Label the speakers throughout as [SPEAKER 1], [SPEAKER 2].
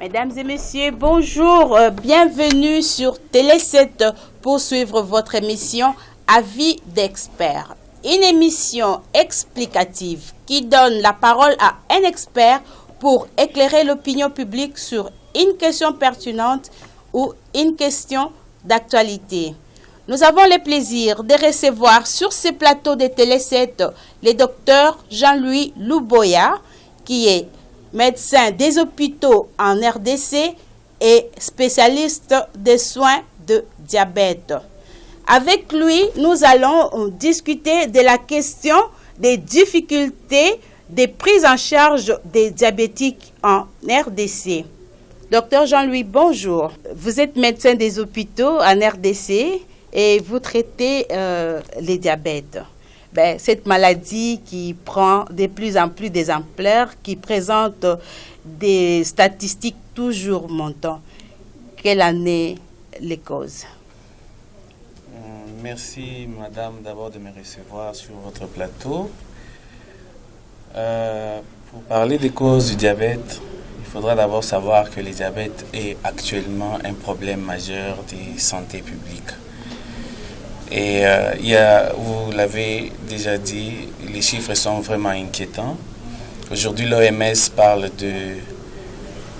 [SPEAKER 1] Mesdames et messieurs, bonjour, bienvenue sur Télé 7 pour suivre votre émission Avis d'experts. Une émission explicative qui donne la parole à un expert pour éclairer l'opinion publique sur une question pertinente ou une question d'actualité. Nous avons le plaisir de recevoir sur ce plateau de Télé 7 le docteur Jean-Louis Louboya, qui est médecin des hôpitaux en RDC et spécialiste des soins de diabète. Avec lui, nous allons discuter de la question des difficultés de prise en charge des diabétiques en RDC. Docteur Jean-Louis, bonjour. Vous êtes médecin des hôpitaux en RDC et vous traitez les diabètes. Cette maladie qui prend de plus en plus des ampleurs, qui présente des statistiques toujours montantes. Quelle en est les causes?
[SPEAKER 2] Merci, madame, d'abord de me recevoir sur votre plateau. Pour parler des causes du diabète, il faudra d'abord savoir que le diabète est actuellement un problème majeur de santé publique. Et vous l'avez déjà dit, les chiffres sont vraiment inquiétants. Aujourd'hui, l'OMS parle de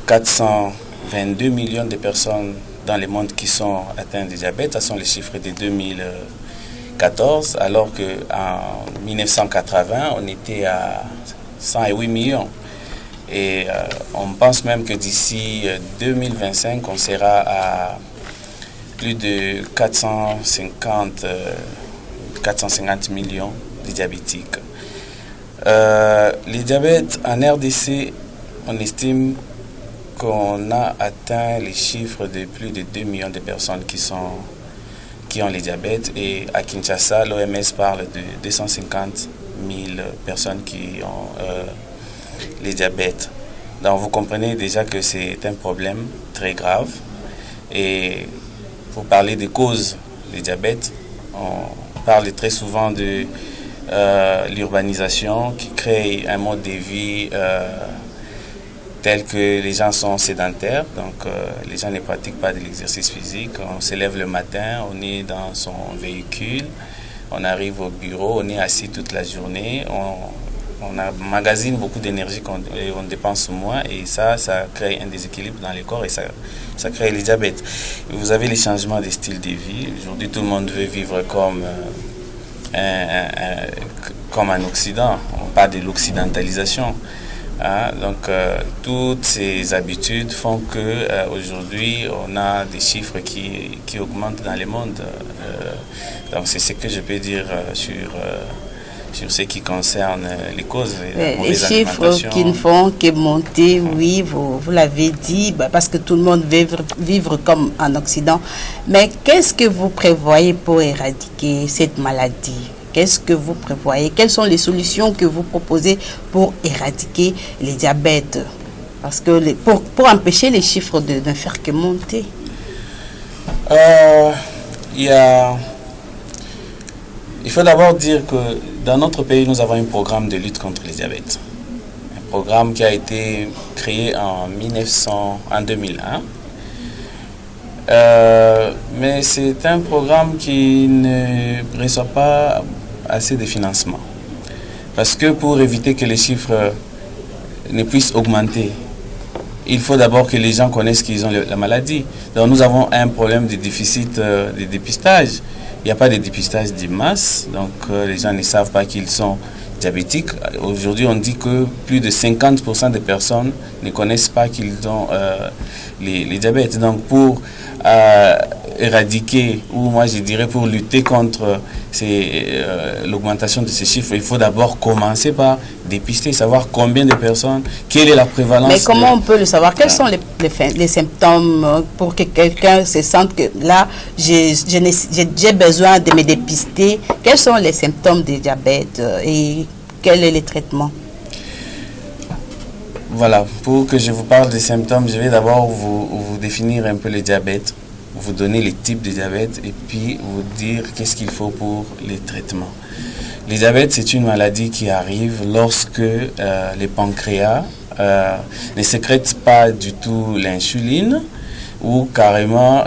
[SPEAKER 2] 422 millions de personnes dans le monde qui sont atteintes de diabète. Ce sont les chiffres de 2014, alors qu'en 1980, on était à 108 millions. Et on pense même que d'ici 2025, on sera à plus de 450 millions de diabétiques. Les diabètes en RDC, on estime qu'on a atteint les chiffres de plus de 2 millions de personnes qui ont les diabètes. Et à Kinshasa, l'OMS parle de 250 000 personnes qui ont les diabètes. Donc vous comprenez déjà que c'est un problème très grave. Et pour parler des causes du diabète, on parle très souvent de l'urbanisation qui crée un mode de vie tel que les gens sont sédentaires, donc les gens ne pratiquent pas de l'exercice physique. On se lève le matin, on est dans son véhicule, on arrive au bureau, on est assis toute la journée, on emmagasine beaucoup d'énergie et on dépense moins, et ça crée un déséquilibre dans le corps et ça crée le diabète. Vous avez les changements de style de vie. Aujourd'hui, tout le monde veut vivre comme un Occident. On parle de l'occidentalisation. Donc, toutes ces habitudes font que aujourd'hui, on a des chiffres qui augmentent dans le monde. Donc, c'est ce que je peux dire sur ce qui concerne les causes.
[SPEAKER 1] Les chiffres qui ne font que monter, oui, vous l'avez dit, parce que tout le monde veut vivre comme en Occident. Mais qu'est-ce que vous prévoyez pour éradiquer cette maladie? Qu'est-ce que vous prévoyez? Quelles sont les solutions que vous proposez pour éradiquer les diabètes? Parce que pour empêcher les chiffres de ne faire que monter.
[SPEAKER 2] Il faut d'abord dire que dans notre pays, nous avons un programme de lutte contre le diabète. Un programme qui a été créé en 2001. Mais c'est un programme qui ne reçoit pas assez de financement. Parce que pour éviter que les chiffres ne puissent augmenter, il faut d'abord que les gens connaissent qu'ils ont la maladie. Donc nous avons un problème de déficit de dépistage. Il n'y a pas de dépistage de masse, donc les gens ne savent pas qu'ils sont diabétiques. Aujourd'hui, on dit que plus de 50% des personnes ne connaissent pas qu'ils ont les diabètes. Donc pour éradiquer, ou moi je dirais pour lutter contre l'augmentation de ces chiffres, il faut d'abord commencer par dépister, savoir combien de personnes, quelle est la prévalence.
[SPEAKER 1] Mais comment on peut le savoir? Quels sont les symptômes pour que quelqu'un se sente que là, j'ai besoin de me dépister? Quels sont les symptômes du diabète et quel est le traitement?
[SPEAKER 2] Voilà, pour que je vous parle des symptômes, je vais d'abord vous définir un peu le diabète, vous donner les types de diabète et puis vous dire qu'est-ce qu'il faut pour les traitements. Le diabète, c'est une maladie qui arrive lorsque le pancréas ne sécrètent pas du tout l'insuline, ou carrément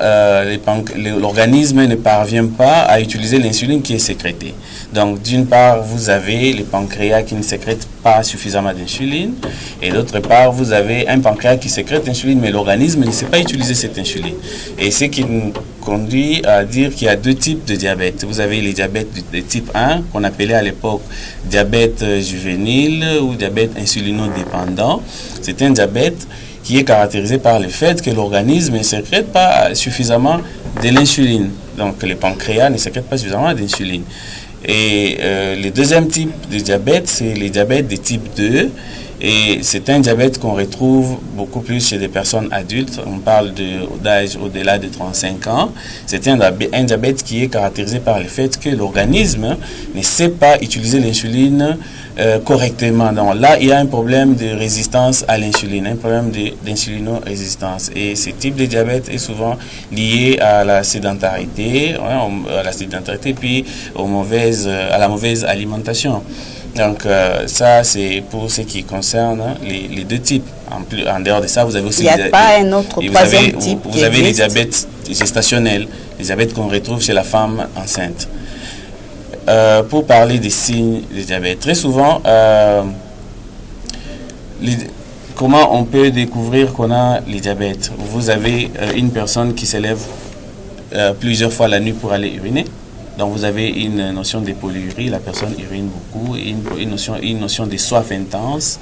[SPEAKER 2] l'organisme ne parvient pas à utiliser l'insuline qui est sécrétée. Donc d'une part, vous avez les pancréas qui ne sécrètent pas suffisamment d'insuline, et d'autre part, vous avez un pancréas qui sécrète l'insuline, mais l'organisme ne sait pas utiliser cette insuline. Et ce qui nous conduit à dire qu'il y a deux types de diabète. Vous avez les diabètes de type 1, qu'on appelait à l'époque diabète juvénile ou diabète insulinodépendant. C'est un diabète qui est caractérisé par le fait que l'organisme ne sécrète pas suffisamment de l'insuline. Donc les pancréas ne sécrètent pas suffisamment d'insuline. Et le deuxième type de diabète, c'est les diabètes de type 2. Et c'est un diabète qu'on retrouve beaucoup plus chez des personnes adultes. On parle d'âge au-delà de 35 ans. C'est un diabète qui est caractérisé par le fait que l'organisme ne sait pas utiliser l'insuline correctement. Donc là, il y a un problème de résistance à l'insuline, un problème d'insulino-résistance. Et ce type de diabète est souvent lié à la sédentarité, puis à la mauvaise alimentation. Donc ça, c'est pour ce qui concerne les deux types. En dehors de ça, vous avez aussi...
[SPEAKER 1] Il n'y a pas un autre troisième type.
[SPEAKER 2] Vous avez les diabètes gestationnels, les diabètes qu'on retrouve chez la femme enceinte. Pour parler des signes du diabète, très souvent, comment on peut découvrir qu'on a le diabète? Vous avez une personne qui se lève plusieurs fois la nuit pour aller uriner. Donc vous avez une notion de polyurie, la personne urine beaucoup, une notion de soif intense.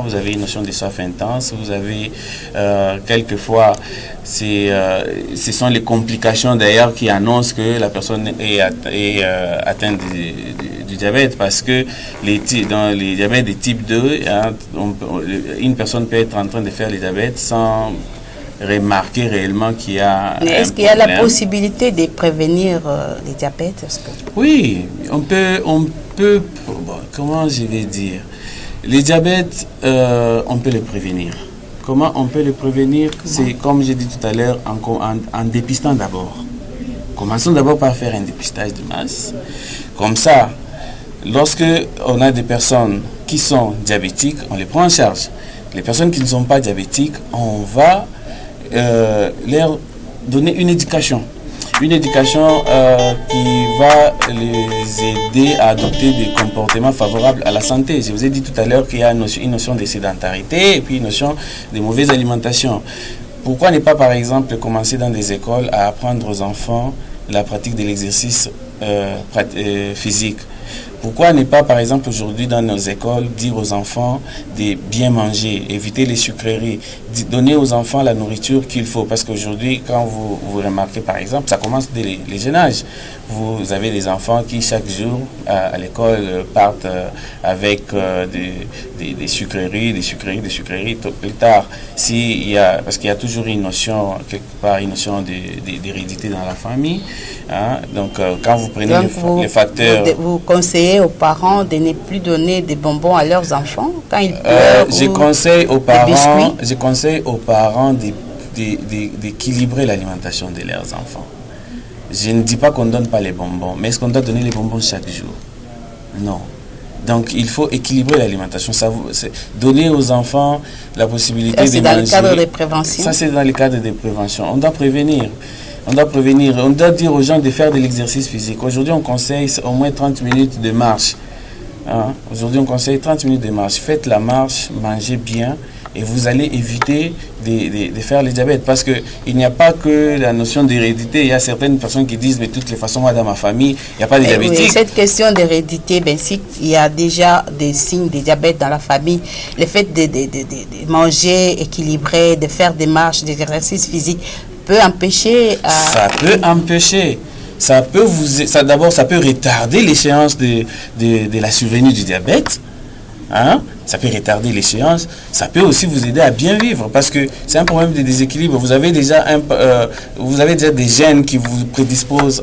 [SPEAKER 2] Vous avez une notion de soif intense. Vous avez quelquefois, ce sont les complications d'ailleurs qui annoncent que la personne est atteinte du diabète, parce que dans les diabètes de type 2, une personne peut être en train de faire le diabète sans remarquer réellement qu'il y a
[SPEAKER 1] Mais est-ce qu'il y a la possibilité de prévenir le diabète?
[SPEAKER 2] Oui, on peut, comment je vais dire, le diabète, on peut le prévenir. Comment on peut le prévenir? C'est comme j'ai dit tout à l'heure, en dépistant d'abord. Commençons d'abord par faire un dépistage de masse. Comme ça, lorsque on a des personnes qui sont diabétiques, on les prend en charge. Les personnes qui ne sont pas diabétiques, on va leur donner une éducation qui va les aider à adopter des comportements favorables à la santé. Je vous ai dit tout à l'heure qu'il y a une notion de sédentarité et puis une notion de mauvaise alimentation. Pourquoi ne pas, par exemple, commencer dans des écoles à apprendre aux enfants la pratique de l'exercice physique? Pourquoi ne pas, par exemple, aujourd'hui dans nos écoles, dire aux enfants de bien manger, éviter les sucreries, donner aux enfants la nourriture qu'il faut? Parce qu'aujourd'hui, quand vous remarquez, par exemple, ça commence dès les jeunes âges. Vous avez des enfants qui, chaque jour, à l'école, partent avec des sucreries, plus tard. Parce qu'il y a toujours une notion, quelque part, une notion d'hérédité dans la famille. Donc, quand vous prenez les facteurs...
[SPEAKER 1] Vous conseillez aux parents de ne plus donner des bonbons à leurs enfants quand ils pleurent?
[SPEAKER 2] Je conseille aux parents d'équilibrer l'alimentation de leurs enfants. Je ne dis pas qu'on ne donne pas les bonbons, mais est-ce qu'on doit donner les bonbons chaque jour? Non. Donc il faut équilibrer l'alimentation. Donner aux enfants la possibilité de manger.
[SPEAKER 1] C'est dans le cadre de prévention.
[SPEAKER 2] Ça, c'est dans le cadre de prévention. On doit prévenir. On doit dire aux gens de faire de l'exercice physique. Aujourd'hui, on conseille au moins 30 minutes de marche. Aujourd'hui, on conseille 30 minutes de marche. Faites la marche, mangez bien et vous allez éviter de faire le diabète. Parce qu'il n'y a pas que la notion d'hérédité. Il y a certaines personnes qui disent, mais de toutes les façons, moi, dans ma famille, il n'y a pas de diabétique.
[SPEAKER 1] Oui, cette question d'hérédité, si il y a déjà des signes de diabète dans la famille, le fait de manger équilibré, de faire des marches, des exercices physiques, peut empêcher...
[SPEAKER 2] Ça peut empêcher. D'abord, ça peut retarder l'échéance de la survenue du diabète. Ça peut retarder l'échéance. Ça peut aussi vous aider à bien vivre, parce que c'est un problème de déséquilibre. Vous avez déjà des gènes qui vous prédisposent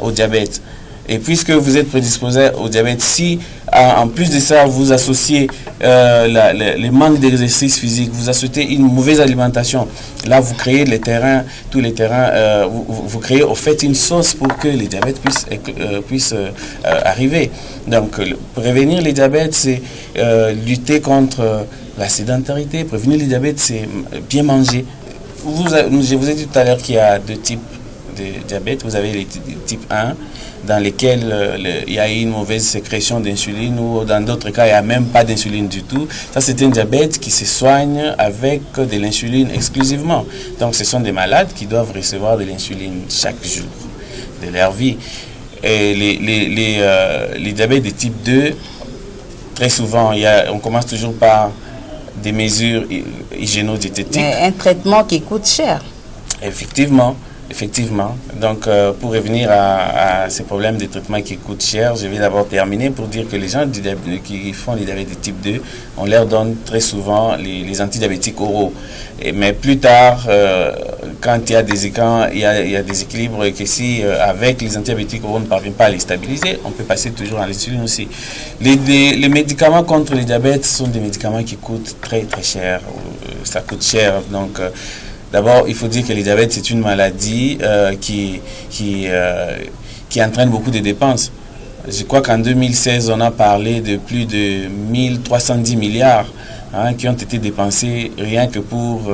[SPEAKER 2] au diabète. Et puisque vous êtes prédisposé au diabète, si en plus de ça vous associez le manque d'exercice physique, vous associez une mauvaise alimentation, là vous créez tous les terrains, vous créez au fait une sauce pour que les diabètes puissent arriver. Donc prévenir les diabètes, c'est lutter contre la sédentarité. Prévenir le diabète, c'est bien manger. Je vous ai dit tout à l'heure qu'il y a 2 types de diabète. Vous avez les type 1, dans lesquels il y a une mauvaise sécrétion d'insuline, ou dans d'autres cas, il n'y a même pas d'insuline du tout. Ça, c'est un diabète qui se soigne avec de l'insuline exclusivement. Donc, ce sont des malades qui doivent recevoir de l'insuline chaque jour de leur vie. Et les diabètes de type 2, très souvent, on commence toujours par des mesures hygiéno-diététiques.
[SPEAKER 1] Mais un traitement qui coûte cher.
[SPEAKER 2] Effectivement. Donc, pour revenir à ces problèmes de traitement qui coûtent cher, je vais d'abord terminer pour dire que les gens qui font les diabètes de type 2, on leur donne très souvent les antidiabétiques oraux. Mais plus tard, quand il y a des déséquilibres, et que si avec les antidiabétiques oraux on ne parvient pas à les stabiliser, on peut passer toujours à l'insuline aussi. Les médicaments contre le diabète sont des médicaments qui coûtent très très cher. Ça coûte cher, donc... D'abord, il faut dire que le diabète, c'est une maladie qui entraîne beaucoup de dépenses. Je crois qu'en 2016, on a parlé de plus de 1310 milliards qui ont été dépensés rien que pour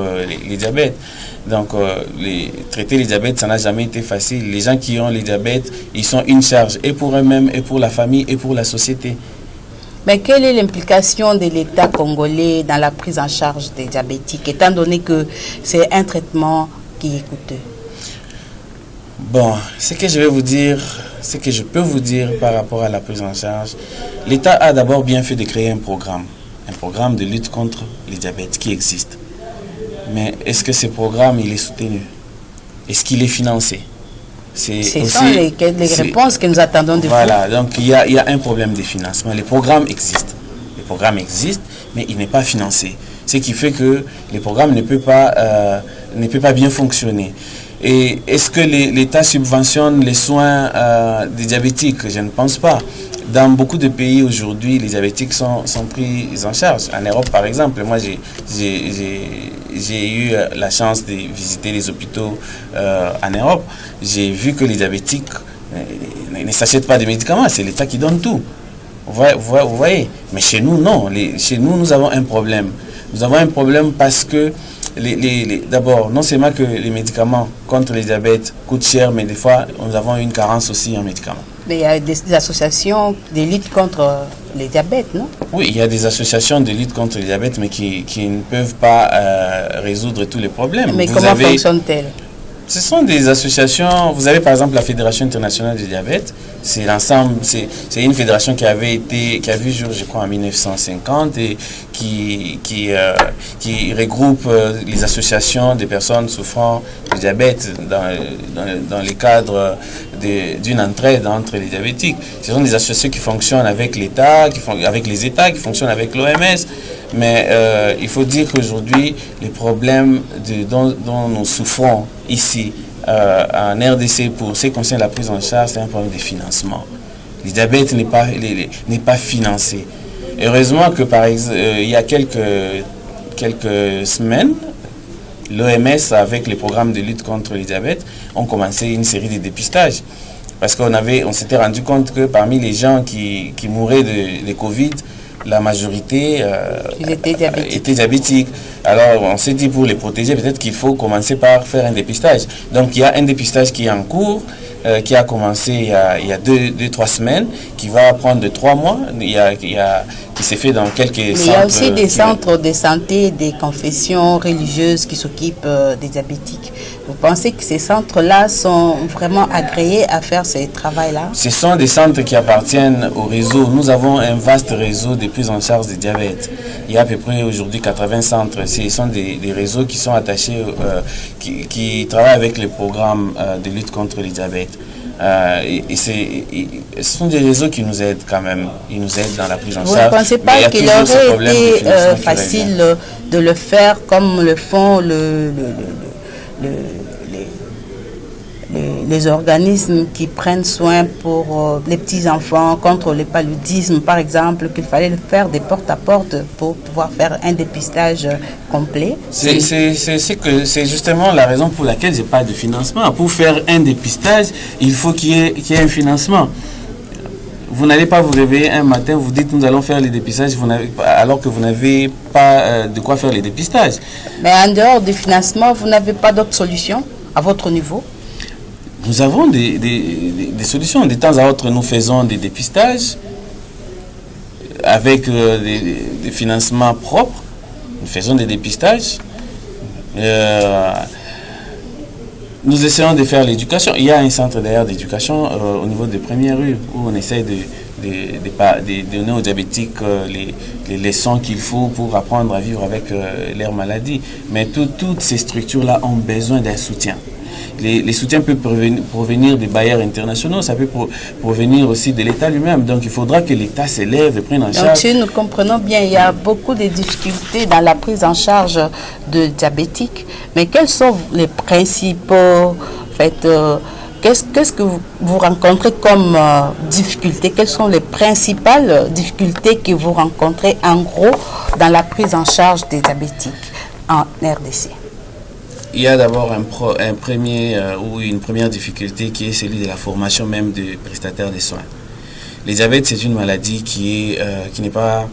[SPEAKER 2] les diabètes. Donc, traiter les diabètes, ça n'a jamais été facile. Les gens qui ont les diabètes, ils sont une charge, et pour eux-mêmes, et pour la famille, et pour la société.
[SPEAKER 1] Mais quelle est l'implication de l'État congolais dans la prise en charge des diabétiques, étant donné que c'est un traitement qui est coûteux?
[SPEAKER 2] Bon, ce que je peux vous dire par rapport à la prise en charge, l'État a d'abord bien fait de créer un programme de lutte contre le diabète qui existe. Mais est-ce que ce programme, il est soutenu? Est-ce qu'il est financé?
[SPEAKER 1] Ce sont les réponses que nous attendons de vous.
[SPEAKER 2] Voilà, donc il y a un problème de financement. Les programmes existent, mais il n'est pas financé. Ce qui fait que le programme ne peut pas bien fonctionner. Et est-ce que l'État subventionne les soins des diabétiques? Je ne pense pas. Dans beaucoup de pays aujourd'hui, les diabétiques sont pris en charge. En Europe, par exemple, moi j'ai eu la chance de visiter les hôpitaux en Europe. J'ai vu que les diabétiques ne s'achètent pas de médicaments, c'est l'État qui donne tout. Vous voyez? Mais chez nous, non. Chez nous, nous avons un problème. Nous avons un problème parce que, d'abord, non seulement que les médicaments contre les diabètes coûtent cher, mais des fois, nous avons une carence aussi en médicaments.
[SPEAKER 1] Mais il y a des associations de lutte contre les diabètes, non?
[SPEAKER 2] Oui, il y a des associations de lutte contre le diabète, mais qui ne peuvent pas résoudre tous les problèmes.
[SPEAKER 1] Mais comment fonctionnent-elles?
[SPEAKER 2] Ce sont des associations. Vous avez par exemple la Fédération internationale du diabète. C'est l'ensemble, c'est une fédération qui a vu jour, je crois, en 1950 et qui regroupe les associations des personnes souffrant de diabète dans le cadre d'une entraide entre les diabétiques. Ce sont des associations qui fonctionnent avec l'État, avec les États, qui fonctionnent avec l'OMS. Mais il faut dire qu'aujourd'hui, les problèmes dont nous souffrons ici, en RDC, pour ce qui concerne la prise en charge, c'est un problème de financement. Le diabète n'est pas financé. Heureusement que, par exemple, il y a quelques semaines, l'OMS, avec les programmes de lutte contre le diabète, ont commencé une série de dépistages. Parce qu'on s'était rendu compte que parmi les gens qui mouraient de Covid, la majorité était diabétique. Alors on s'est dit, pour les protéger, peut-être qu'il faut commencer par faire un dépistage. Donc il y a un dépistage qui est en cours, qui a commencé il y a 2-3 semaines, qui va prendre 3 mois, qui s'est fait dans quelques centres.
[SPEAKER 1] Mais il y a aussi des centres de santé, des confessions religieuses qui s'occupent des diabétiques. Vous pensez que ces centres-là sont vraiment agréés à faire ce travail-là?
[SPEAKER 2] Ce sont des centres qui appartiennent au réseau. Nous avons un vaste réseau de prise en charge du diabète. Il y a à peu près aujourd'hui 80 centres. Ce sont des réseaux qui sont attachés, qui travaillent avec les programmes de lutte contre le diabète. Ce sont des réseaux qui nous aident quand même. Ils nous aident dans la prise en charge.
[SPEAKER 1] Vous ne pensez pas qu'il aurait été facile de le faire comme le font les organismes qui prennent soin pour les petits-enfants contre le paludisme, par exemple, qu'il fallait le faire des porte-à-porte pour pouvoir faire un dépistage complet?
[SPEAKER 2] C'est justement la raison pour laquelle je parle de financement. Pour faire un dépistage, il faut qu'il y ait un financement. vous n'allez pas vous réveiller un matin, vous dites nous allons faire les dépistages, alors que vous n'avez pas de quoi faire les dépistages.
[SPEAKER 1] Mais en dehors du financement, vous n'avez pas d'autres solutions à votre niveau?
[SPEAKER 2] Nous avons des solutions. De temps à autre, nous faisons des dépistages avec des financements propres. Nous faisons des dépistages. Nous essayons de faire l'éducation. Il y a un centre d'ailleurs d'éducation au niveau des premières rues où on essaie de donner aux diabétiques les leçons qu'il faut pour apprendre à vivre avec leur maladie. Mais toutes ces structures-là ont besoin d'un soutien. Les soutiens peuvent provenir des bailleurs internationaux, ça peut provenir aussi de l'État lui-même. Donc il faudra que l'État s'élève et prenne en charge.
[SPEAKER 1] Donc si nous comprenons bien, il y a beaucoup de difficultés dans la prise en charge de diabétiques. Mais quels sont les principaux, qu'est-ce que vous rencontrez comme difficultés? Quelles sont les principales difficultés que vous rencontrez en gros dans la prise en charge des diabétiques en RDC?
[SPEAKER 2] Il y a d'abord une première difficulté qui est celle de la formation même des prestataires de soins. Le diabète, c'est une maladie qui n'est pas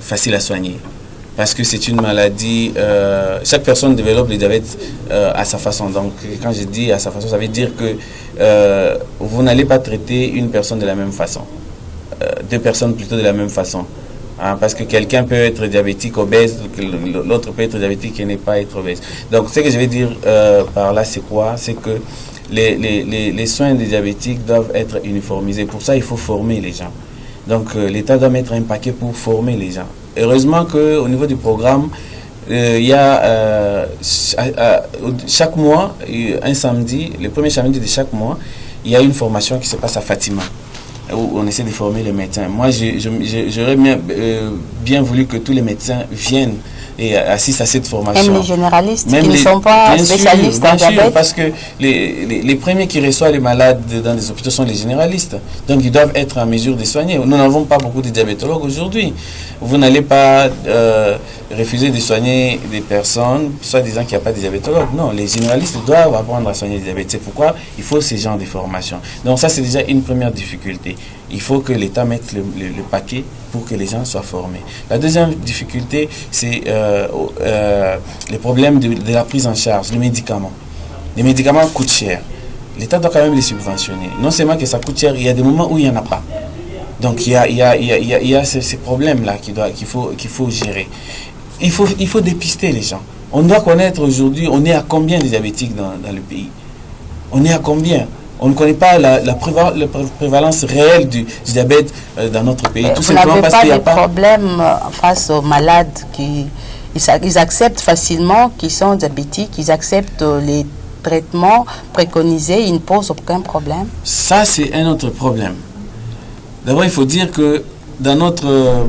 [SPEAKER 2] facile à soigner. Parce que c'est une maladie, chaque personne développe le diabète à sa façon. Donc quand je dis à sa façon, ça veut dire que vous n'allez pas traiter une personne de la même façon. Deux personnes plutôt de la même façon. Parce que quelqu'un peut être diabétique obèse, l'autre peut être diabétique et ne pas être obèse. Donc ce que je vais dire par là, c'est quoi? C'est que les soins des diabétiques doivent être uniformisés. Pour ça, il faut former les gens. Donc l'État doit mettre un paquet pour former les gens. Heureusement qu'au niveau du programme, il y a chaque mois, un samedi, le premier samedi de chaque mois, il y a une formation qui se passe à Fatima, où on essaie de former les médecins. Moi, j'aurais bien voulu que tous les médecins viennent et assistent à cette formation.
[SPEAKER 1] Même les généralistes qui ne sont pas spécialistes en diabète.
[SPEAKER 2] Parce que les premiers qui reçoivent les malades dans les hôpitaux sont les généralistes. Donc, ils doivent être en mesure de soigner. Nous n'avons pas beaucoup de diabétologues aujourd'hui. Vous n'allez pas refuser de soigner des personnes, soit disant qu'il n'y a pas de diabétologues. Non, les généralistes doivent apprendre à soigner le diabète. C'est pourquoi il faut ce genre de formation. Donc, ça, c'est déjà une première difficulté. Il faut que l'État mette le paquet pour que les gens soient formés. La deuxième difficulté, c'est les problèmes de la prise en charge, les médicaments. Les médicaments coûtent cher. L'État doit quand même les subventionner. Non seulement que ça coûte cher, il y a des moments où il n'y en a pas. Donc il y a ces problèmes-là qu'il faut gérer. Il faut dépister les gens. On doit connaître aujourd'hui, on est à combien de diabétiques dans le pays? On est à combien? On ne connaît pas la prévalence réelle du diabète dans notre pays. Tout simplement parce qu'il n'y a pas de
[SPEAKER 1] problème face aux malades ils acceptent facilement qu'ils sont diabétiques, ils acceptent les traitements préconisés, ils ne posent aucun problème.
[SPEAKER 2] Ça, c'est un autre problème. D'abord, il faut dire que dans notre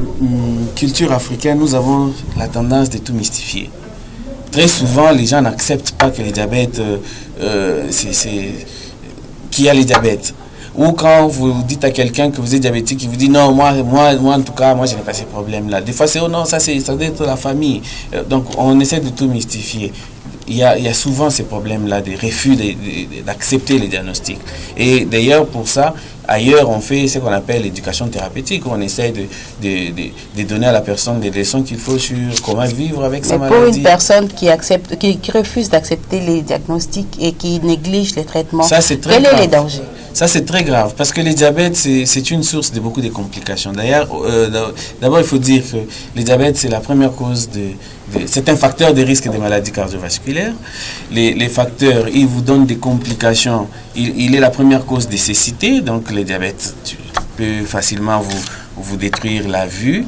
[SPEAKER 2] culture africaine, nous avons la tendance de tout mystifier. Très souvent, les gens n'acceptent pas que le diabète, qu'il y a le diabète. Ou quand vous dites à quelqu'un que vous êtes diabétique, il vous dit non, moi en tout cas, moi je n'ai pas ces problèmes-là. Des fois, c'est oh non, ça doit être la famille. Donc, on essaie de tout mystifier. Il y a souvent ces problèmes-là, des refus d'accepter les diagnostics. Et d'ailleurs, pour ça, ailleurs, on fait ce qu'on appelle l'éducation thérapeutique, où on essaie de donner à la personne des leçons qu'il faut sur comment vivre avec sa maladie.
[SPEAKER 1] Pour une personne qui refuse d'accepter les diagnostics et qui néglige les traitements, quels sont les dangers?
[SPEAKER 2] Ça, c'est très grave, parce que le diabète, c'est une source de beaucoup de complications. D'ailleurs, d'abord, il faut dire que le diabète, c'est la première cause c'est un facteur de risque des maladies cardiovasculaires. Les facteurs, ils vous donnent des complications. Il est la première cause de cécité. Donc, le diabète peut facilement vous détruire la vue.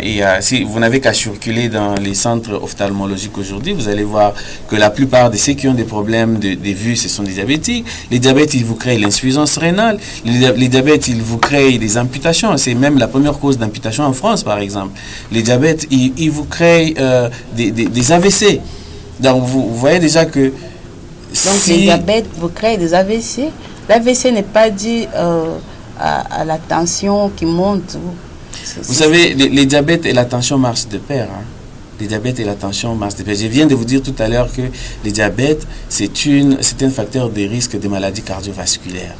[SPEAKER 2] Et si vous n'avez qu'à circuler dans les centres ophtalmologiques aujourd'hui, vous allez voir que la plupart de ceux qui ont des problèmes de vue, ce sont des diabétiques. Les diabètes, ils vous créent l'insuffisance rénale. Les diabètes, ils vous créent des amputations. C'est même la première cause d'amputation en France, par exemple. Les diabètes, ils vous créent des AVC. Donc, vous voyez déjà que...
[SPEAKER 1] Donc, les diabètes vous créent des AVC. L'AVC n'est pas dû à la tension qui monte.
[SPEAKER 2] Vous savez, les diabètes et la tension marchent de pair. Les diabètes et la tension marchent de pair. Je viens de vous dire tout à l'heure que les diabètes, c'est un facteur de risque des maladies cardiovasculaires.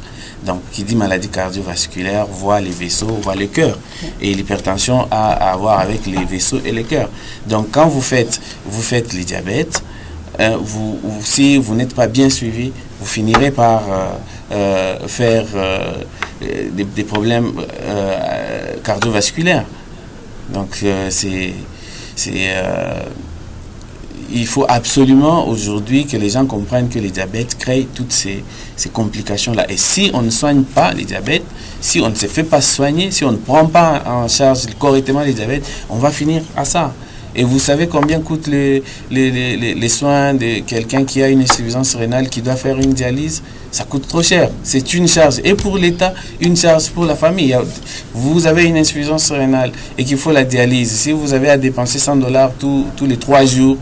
[SPEAKER 2] Donc, qui dit maladie cardiovasculaire voit les vaisseaux, voit le cœur. Et l'hypertension a à voir avec les vaisseaux et le cœur. Donc, quand vous faites le diabète, si vous n'êtes pas bien suivi, vous finirez par faire des problèmes cardiovasculaires. Donc, il faut absolument aujourd'hui que les gens comprennent que le diabète crée toutes ces complications-là. Et si on ne soigne pas le diabète, si on ne se fait pas soigner, si on ne prend pas en charge correctement le diabète, on va finir à ça. Et vous savez combien coûtent les soins de quelqu'un qui a une insuffisance rénale, qui doit faire une dialyse? Ça coûte trop cher. C'est une charge. Et pour l'État, une charge pour la famille. Vous avez une insuffisance rénale et qu'il faut la dialyse. Si vous avez à dépenser $100 tous les 3 jours,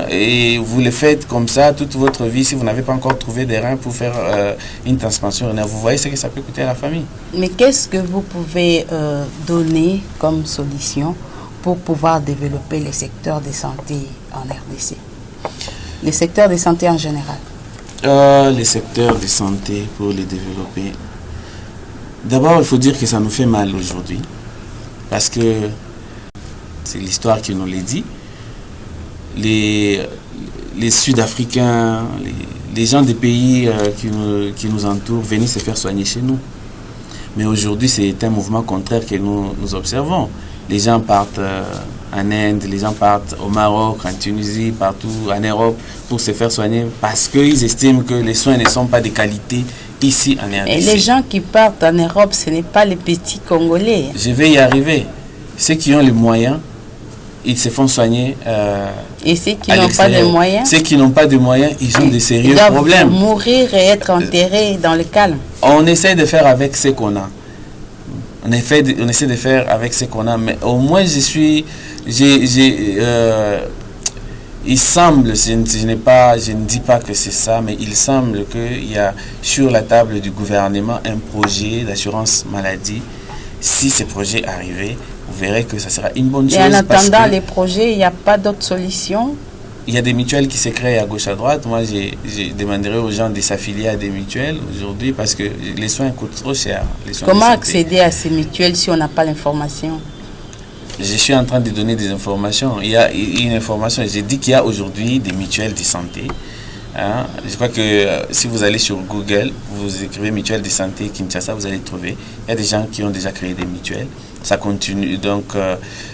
[SPEAKER 2] et vous le faites comme ça toute votre vie, si vous n'avez pas encore trouvé des reins pour faire une transplantation rénale, vous voyez ce que ça peut coûter à la famille.
[SPEAKER 1] Mais qu'est-ce que vous pouvez donner comme solution pour pouvoir développer les secteurs de santé en RDC? Les secteurs de santé en général.
[SPEAKER 2] Les secteurs de santé, pour les développer. D'abord, il faut dire que ça nous fait mal aujourd'hui. Parce que c'est l'histoire qui nous l'a dit. Les Sud-Africains, les gens des pays qui nous entourent venaient se faire soigner chez nous. Mais aujourd'hui, c'est un mouvement contraire que nous observons. Les gens partent en Inde, les gens partent au Maroc, en Tunisie, partout en Europe pour se faire soigner parce qu'ils estiment que les soins ne sont pas de qualité ici en RDC.
[SPEAKER 1] Et les gens qui partent en Europe, ce n'est pas les petits Congolais.
[SPEAKER 2] Je vais y arriver. Ceux qui ont les moyens, ils se font soigner.
[SPEAKER 1] Et ceux qui n'ont pas de moyens?
[SPEAKER 2] Ceux qui n'ont pas de moyens, ils ont des sérieux problèmes.
[SPEAKER 1] Ils doivent mourir et être enterrés dans le calme. On
[SPEAKER 2] essaie de faire avec ce qu'on a. On essaie de faire avec ce qu'on a, mais au moins il semble, je ne dis pas que c'est ça, mais il semble qu'il y a sur la table du gouvernement un projet d'assurance maladie. Si ce projet arrivait, vous verrez que ça sera une bonne chose.
[SPEAKER 1] Et en attendant les projets, il n'y a pas d'autre solution?
[SPEAKER 2] Il y a des mutuelles qui se créent à gauche à droite. Moi, je demanderai aux gens de s'affilier à des mutuelles aujourd'hui parce que les soins coûtent trop cher.
[SPEAKER 1] Comment accéder à ces mutuelles si on n'a pas l'information?
[SPEAKER 2] Je suis en train de donner des informations. Il y a une information. J'ai dit qu'il y a aujourd'hui des mutuelles de santé. Je crois que si vous allez sur Google, vous écrivez mutuelle de santé Kinshasa, vous allez trouver. Il y a des gens qui ont déjà créé des mutuelles. Ça continue. Donc,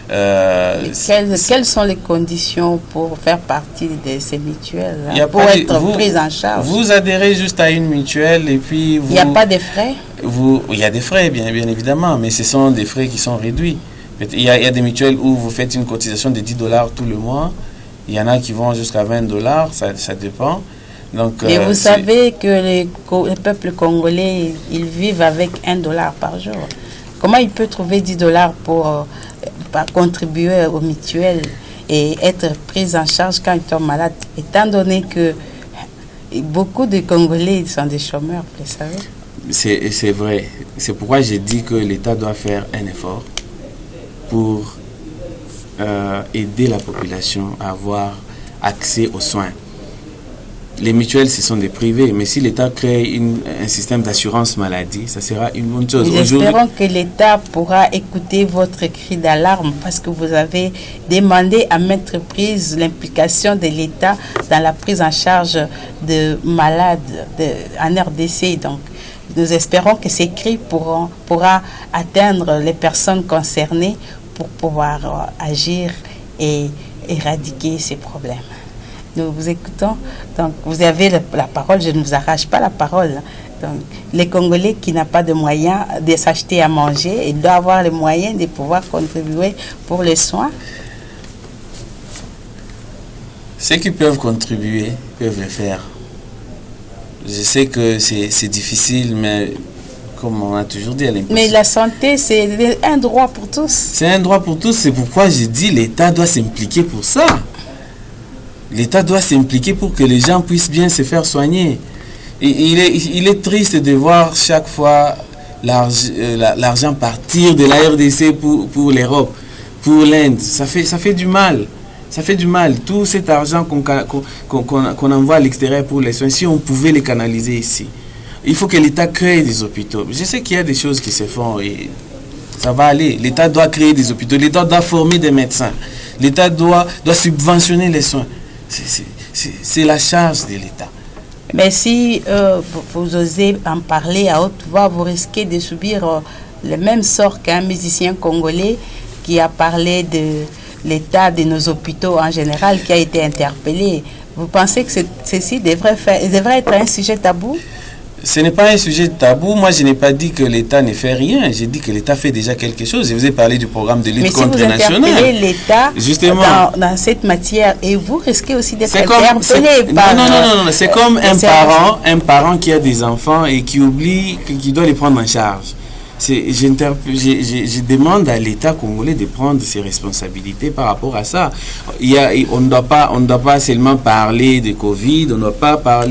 [SPEAKER 1] quelles sont les conditions pour faire partie de ces mutuelles, pour être prise en charge?
[SPEAKER 2] Vous adhérez juste à une mutuelle et puis vous...
[SPEAKER 1] Il n'y a pas de frais?
[SPEAKER 2] Il y a des frais, bien évidemment, mais ce sont des frais qui sont réduits. Il y a des mutuelles où vous faites une cotisation de $10 tout le mois. Il y en a qui vont jusqu'à $20, ça dépend. Donc,
[SPEAKER 1] mais vous savez que le peuple congolais, ils vivent avec $1 par jour. Comment il peut trouver $10 pour contribuer aux mutuelles et être pris en charge quand ils tombent malades, étant donné que beaucoup de Congolais sont des chômeurs, vous savez?
[SPEAKER 2] C'est vrai. C'est pourquoi j'ai dit que l'État doit faire un effort pour aider la population à avoir accès aux soins. Les mutuelles, ce sont des privés, mais si l'État crée un système d'assurance maladie, ça sera une bonne chose.
[SPEAKER 1] Nous espérons que l'État pourra écouter votre cri d'alarme parce que vous avez demandé à maintes reprises l'implication de l'État dans la prise en charge de malades en RDC. Donc, nous espérons que ces cris pourra atteindre les personnes concernées pour pouvoir agir et éradiquer ces problèmes. Nous vous écoutons. Donc, vous avez la parole. Je ne vous arrache pas la parole. Donc, les Congolais qui n'ont pas de moyens de s'acheter à manger, ils doivent avoir les moyens de pouvoir contribuer pour les soins.
[SPEAKER 2] Ceux qui peuvent contribuer peuvent le faire. Je sais que c'est difficile, mais comme on a toujours dit,
[SPEAKER 1] mais la santé, c'est un droit pour tous.
[SPEAKER 2] C'est un droit pour tous. C'est pourquoi j'ai dit l'État doit s'impliquer pour ça. L'État doit s'impliquer pour que les gens puissent bien se faire soigner. Et il est triste de voir chaque fois l'argent partir de la RDC pour l'Europe, pour l'Inde. Ça fait du mal. Ça fait du mal. Tout cet argent qu'on envoie à l'extérieur pour les soins, si on pouvait les canaliser ici. il faut que l'État crée des hôpitaux. Je sais qu'il y a des choses qui se font et ça va aller. L'État doit créer des hôpitaux, l'État doit former des médecins, l'État doit subventionner les soins. C'est la charge de l'État.
[SPEAKER 1] Mais si vous osez en parler à haute voix, vous risquez de subir le même sort qu'un musicien congolais qui a parlé de l'état de nos hôpitaux en général, qui a été interpellé. Vous pensez que ceci devrait être un sujet tabou?
[SPEAKER 2] Ce n'est pas un sujet tabou. Moi, je n'ai pas dit que l'État ne fait rien. J'ai dit que l'État fait déjà quelque chose. Je vous ai parlé du programme de lutte contre les nationales.
[SPEAKER 1] Mais si vous interpellez l'État
[SPEAKER 2] justement
[SPEAKER 1] dans cette matière, et vous risquez aussi d'être interpellé par...
[SPEAKER 2] Non. C'est comme un parent qui a des enfants et qui oublie qu'il doit les prendre en charge. Je demande à l'État congolais de prendre ses responsabilités par rapport à ça. On ne doit pas seulement parler de Covid, on ne doit pas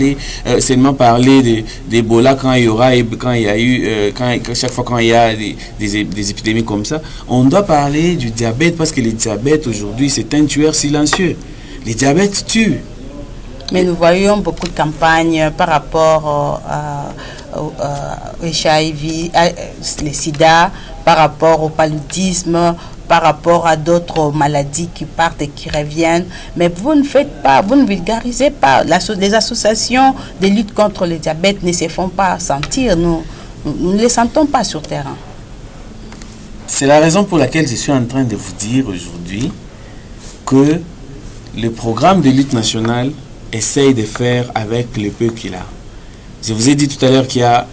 [SPEAKER 2] seulement parler d'Ebola quand il y a eu chaque fois quand il y a des épidémies comme ça. On doit parler du diabète parce que le diabète aujourd'hui c'est un tueur silencieux. Le diabète tue.
[SPEAKER 1] Mais nous voyons beaucoup de campagnes par rapport au HIV, le sida, par rapport au paludisme, par rapport à d'autres maladies qui partent et qui reviennent. Mais vous ne vulgarisez pas. Les associations de lutte contre le diabète ne se font pas sentir. Nous ne les sentons pas sur terrain.
[SPEAKER 2] C'est la raison pour laquelle je suis en train de vous dire aujourd'hui que le programme de lutte nationale essaye de faire avec le peu qu'il a. Je vous ai dit tout à l'heure qu'il y a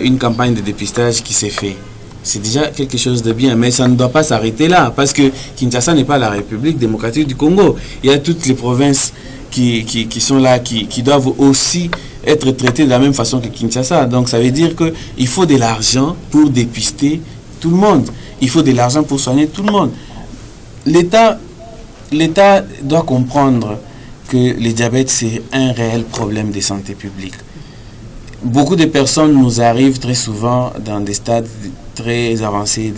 [SPEAKER 2] une campagne de dépistage qui s'est faite. C'est déjà quelque chose de bien, mais ça ne doit pas s'arrêter là, parce que Kinshasa n'est pas la République démocratique du Congo. Il y a toutes les provinces qui sont là, qui doivent aussi être traitées de la même façon que Kinshasa. Donc ça veut dire qu'il faut de l'argent pour dépister tout le monde. Il faut de l'argent pour soigner tout le monde. L'État doit comprendre que le diabète, c'est un réel problème de santé publique. Beaucoup de personnes nous arrivent très souvent dans des stades très avancés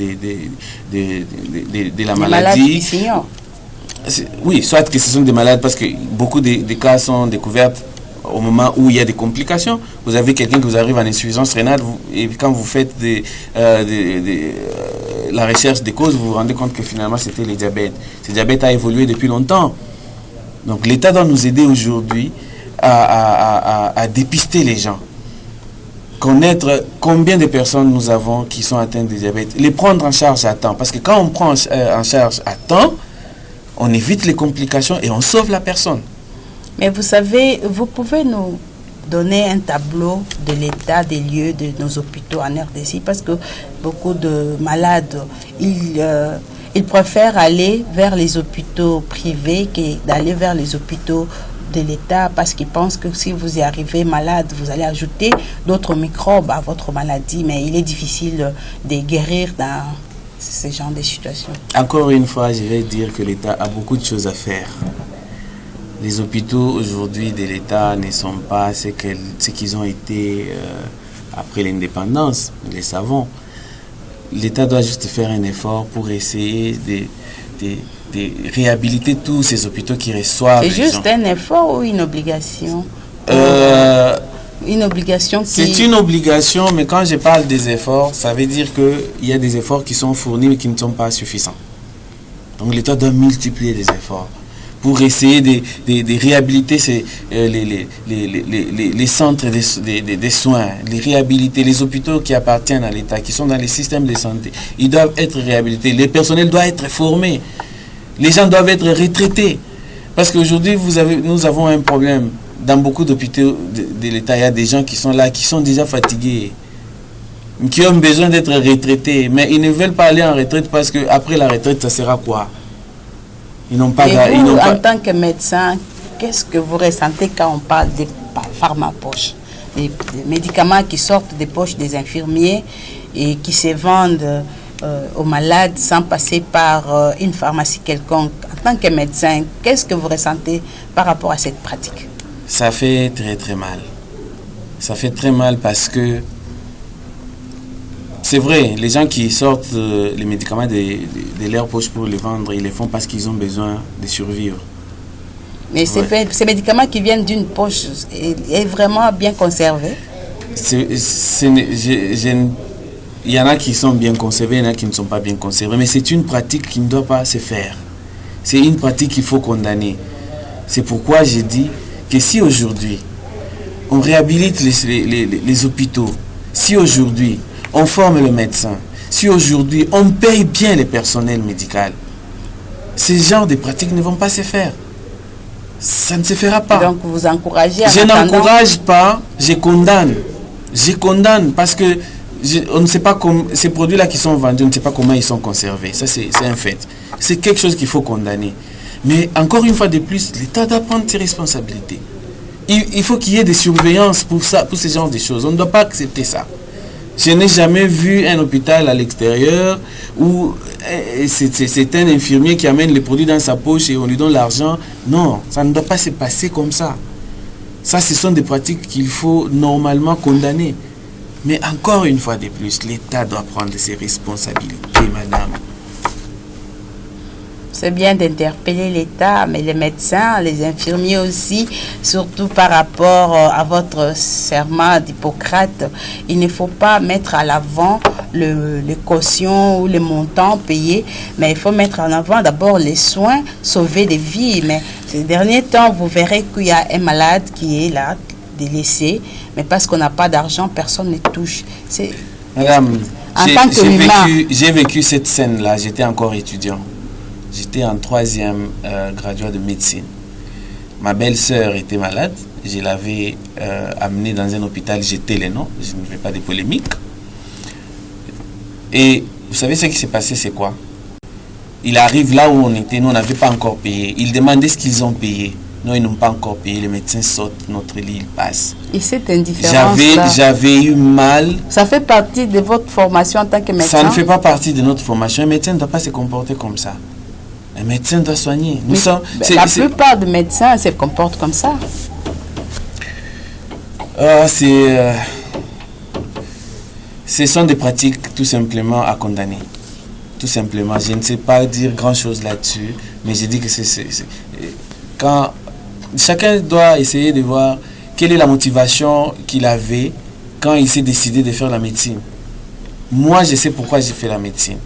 [SPEAKER 2] de la maladie. Oui, soit que ce sont des malades parce que beaucoup de cas sont découverts au moment où il y a des complications. Vous avez quelqu'un qui vous arrive en insuffisance rénale et quand vous faites la recherche des causes, vous vous rendez compte que finalement c'était le diabète. Ce diabète a évolué depuis longtemps. Donc l'État doit nous aider aujourd'hui à dépister les gens. Connaître combien de personnes nous avons qui sont atteintes de diabète. Les prendre en charge à temps. Parce que quand on prend en charge à temps, on évite les complications et on sauve la personne.
[SPEAKER 1] Mais vous savez, vous pouvez nous donner un tableau de l'état des lieux de nos hôpitaux en RDC parce que beaucoup de malades, ils préfèrent aller vers les hôpitaux privés que d'aller vers les hôpitaux de l'État parce qu'ils pensent que si vous y arrivez malade, vous allez ajouter d'autres microbes à votre maladie. Mais il est difficile de guérir dans ce genre de situations.
[SPEAKER 2] Encore une fois, je vais dire que l'État a beaucoup de choses à faire. Les hôpitaux aujourd'hui de l'État ne sont pas ce qu'ils ont été après l'indépendance, nous le savons. L'État doit juste faire un effort pour essayer de réhabiliter tous ces hôpitaux qui reçoivent les gens.
[SPEAKER 1] C'est juste un effort ou une obligation? Une obligation qui...
[SPEAKER 2] C'est une obligation, mais quand je parle des efforts, ça veut dire qu'il y a des efforts qui sont fournis mais qui ne sont pas suffisants. Donc l'État doit multiplier les efforts pour essayer de réhabiliter les centres de soins, les réhabiliter, les hôpitaux qui appartiennent à l'État, qui sont dans les systèmes de santé. Ils doivent être réhabilités. Le personnel doit être formé. Les gens doivent être retraités. Parce qu'aujourd'hui, nous avons un problème. Dans beaucoup d'hôpitaux de l'État, il y a des gens qui sont là, qui sont déjà fatigués, qui ont besoin d'être retraités. Mais ils ne veulent pas aller en retraite parce qu'après la retraite, ça sera quoi? Ils n'ont pas...
[SPEAKER 1] Et vous, en tant que médecin, qu'est-ce que vous ressentez quand on parle des pharmapoches, des médicaments qui sortent des poches des infirmiers et qui se vendent aux malades sans passer par une pharmacie quelconque? En tant que médecin, qu'est-ce que vous ressentez par rapport à cette pratique?
[SPEAKER 2] Ça fait très très mal. Ça fait très mal parce que c'est vrai, les gens qui sortent les médicaments de leur poche pour les vendre, ils les font parce qu'ils ont besoin de survivre.
[SPEAKER 1] Mais ces médicaments qui viennent d'une poche est vraiment bien conservé?
[SPEAKER 2] Il y en a qui sont bien conservés, il y en a qui ne sont pas bien conservés, mais c'est une pratique qui ne doit pas se faire. C'est une pratique qu'il faut condamner. C'est pourquoi j'ai dit que si aujourd'hui on réhabilite les hôpitaux, si aujourd'hui on forme le médecin, si aujourd'hui on paye bien les personnels médicaux, ces genres de pratiques ne vont pas se faire. Ça ne se fera pas.
[SPEAKER 1] Donc vous encouragez à
[SPEAKER 2] Je n'encourage pas, je condamne. Je condamne parce que on ne sait pas comment ces produits-là qui sont vendus, on ne sait pas comment ils sont conservés. Ça, c'est un fait. C'est quelque chose qu'il faut condamner. Mais encore une fois de plus, l'État doit prendre ses responsabilités. Il faut qu'il y ait des surveillances pour ça, pour ce genre de choses. On ne doit pas accepter ça. Je n'ai jamais vu un hôpital à l'extérieur où c'est un infirmier qui amène les produits dans sa poche et on lui donne l'argent. Non, ça ne doit pas se passer comme ça. Ça, ce sont des pratiques qu'il faut normalement condamner. Mais encore une fois de plus, l'État doit prendre ses responsabilités, madame.
[SPEAKER 1] C'est bien d'interpeller l'État, mais les médecins, les infirmiers aussi, surtout par rapport à votre serment d'Hippocrate, il ne faut pas mettre à l'avant les cautions ou les montants payés, mais il faut mettre en avant d'abord les soins, sauver des vies. Mais ces derniers temps, vous verrez qu'il y a un malade qui est là, délaissé, mais parce qu'on n'a pas d'argent, personne ne touche.
[SPEAKER 2] Madame,
[SPEAKER 1] j'ai
[SPEAKER 2] vécu cette scène-là, j'étais encore étudiant. J'étais en 3e graduat de médecine. Ma belle-sœur était malade. Je l'avais amenée dans un hôpital, j'étais le nom. Je ne fais pas de polémique. Et vous savez ce qui s'est passé, c'est quoi? Il arrive là où on était, nous on n'avait pas encore payé. Il demandait ce qu'ils ont payé. Non, ils n'ont pas encore payé. Les médecins sautent, notre lit, il passe.
[SPEAKER 1] Et cette indifférence
[SPEAKER 2] j'avais eu mal. Ça
[SPEAKER 1] fait partie de votre formation en tant que médecin?
[SPEAKER 2] Ça ne fait pas partie de notre formation. Un médecin ne doit pas se comporter comme ça. Un médecin doit soigner.
[SPEAKER 1] La plupart des médecins se comportent comme ça.
[SPEAKER 2] Ce sont des pratiques tout simplement à condamner. Tout simplement. Je ne sais pas dire grand-chose là-dessus, mais je dis que quand chacun doit essayer de voir quelle est la motivation qu'il avait quand il s'est décidé de faire la médecine. Moi, je sais pourquoi j'ai fait la médecine.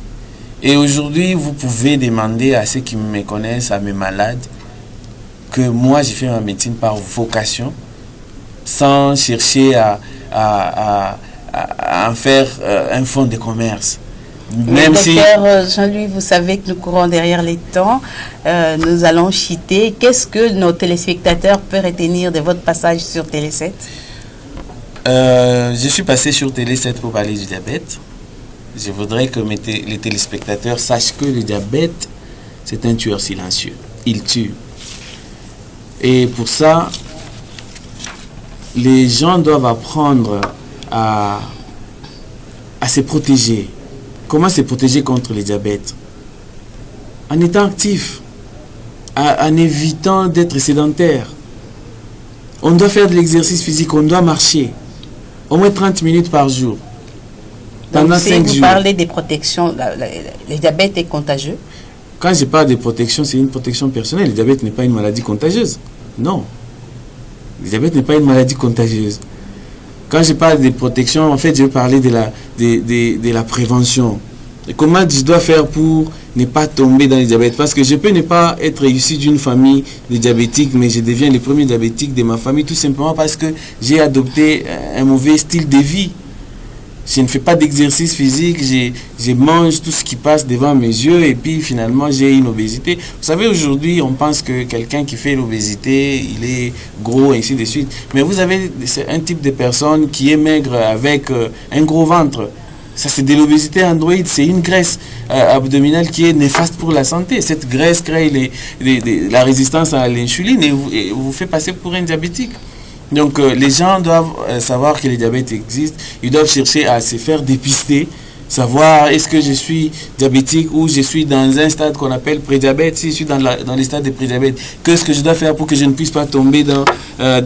[SPEAKER 2] Et aujourd'hui, vous pouvez demander à ceux qui me connaissent, à mes malades, que moi, j'ai fait ma médecine par vocation, sans chercher à en faire un fonds de commerce.
[SPEAKER 1] Même docteur Jean-Louis, vous savez que nous courons derrière les temps. Nous allons chuter. Qu'est-ce que nos téléspectateurs peuvent retenir de votre passage sur Télé 7?
[SPEAKER 2] Je suis passé sur Télé 7 pour parler du diabète. Je voudrais que les téléspectateurs sachent que le diabète, c'est un tueur silencieux. Il tue. Et pour ça, les gens doivent apprendre à se protéger. Comment se protéger contre le diabète? En étant actif, en évitant d'être sédentaire. On doit faire de l'exercice physique, on doit marcher. Au moins 30 minutes par jour.
[SPEAKER 1] Donc, si vous parlez des protections, le diabète est contagieux?
[SPEAKER 2] Quand je parle de protection, c'est une protection personnelle. Le diabète n'est pas une maladie contagieuse. Non. Le diabète n'est pas une maladie contagieuse. Quand je parle de protection, en fait, je veux parler de la prévention. Et comment je dois faire pour ne pas tomber dans le diabète? Parce que je peux ne pas être issu d'une famille de diabétiques, mais je deviens le premier diabétique de ma famille, tout simplement parce que j'ai adopté un mauvais style de vie. Je ne fais pas d'exercice physique, je mange tout ce qui passe devant mes yeux et puis finalement j'ai une obésité. Vous savez, aujourd'hui, on pense que quelqu'un qui fait l'obésité, il est gros, ainsi de suite. Mais vous avez un type de personne qui est maigre avec un gros ventre. Ça, c'est de l'obésité androïde, c'est une graisse abdominale qui est néfaste pour la santé. Cette graisse crée la résistance à l'insuline et vous fait passer pour un diabétique. Donc les gens doivent savoir que le diabète existe, ils doivent chercher à se faire dépister, savoir est-ce que je suis diabétique ou je suis dans un stade qu'on appelle prédiabète. Si je suis dans les stades de prédiabète, qu'est-ce que je dois faire pour que je ne puisse pas tomber je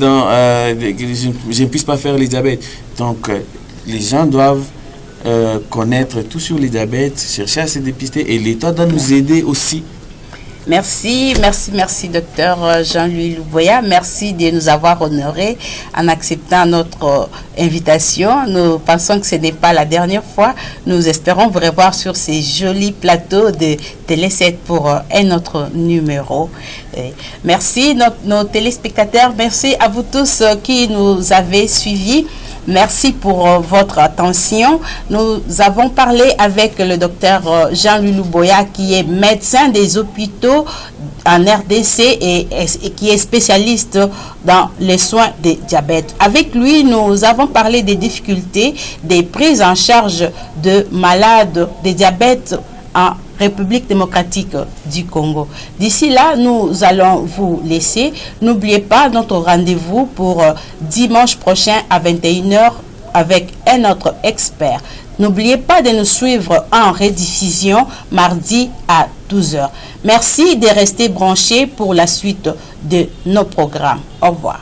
[SPEAKER 2] ne puisse pas faire le diabète. Donc les gens doivent connaître tout sur le diabète, chercher à se dépister et l'État doit nous aider aussi
[SPEAKER 1] Merci, docteur Jean-Louis Louboya. Merci de nous avoir honorés en acceptant notre invitation. Nous pensons que ce n'est pas la dernière fois. Nous espérons vous revoir sur ces jolis plateaux de Télé 7 pour un autre numéro. Merci nos téléspectateurs. Merci à vous tous qui nous avez suivis. Merci pour votre attention. Nous avons parlé avec le docteur Jean-Louis Louboya, qui est médecin des hôpitaux en RDC et qui est spécialiste dans les soins des diabètes. Avec lui, nous avons parlé des difficultés des prises en charge de malades de diabète en République démocratique du Congo. D'ici là, nous allons vous laisser. N'oubliez pas notre rendez-vous pour dimanche prochain à 21h avec un autre expert. N'oubliez pas de nous suivre en rediffusion mardi à 12h. Merci de rester branchés pour la suite de nos programmes. Au revoir.